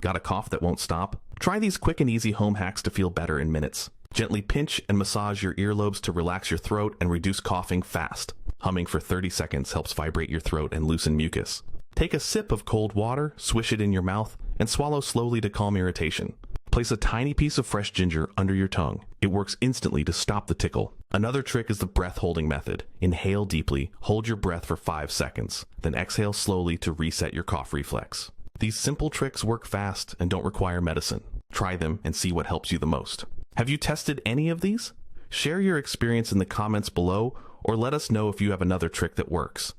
Got a cough that won't stop? Try these quick and easy home hacks to feel better in minutes. Gently pinch and massage your earlobes to relax your throat and reduce coughing fast. Humming for 30 seconds helps vibrate your throat and loosen mucus. Take a sip of cold water, swish it in your mouth, and swallow slowly to calm irritation. Place a tiny piece of fresh ginger under your tongue. It works instantly to stop the tickle. Another trick is the breath holding method. Inhale deeply, hold your breath for 5 seconds, then exhale slowly to reset your cough reflex. These simple tricks work fast and don't require medicine. Try them and see what helps you the most. Have you tested any of these? Share your experience in the comments below, or let us know if you have another trick that works.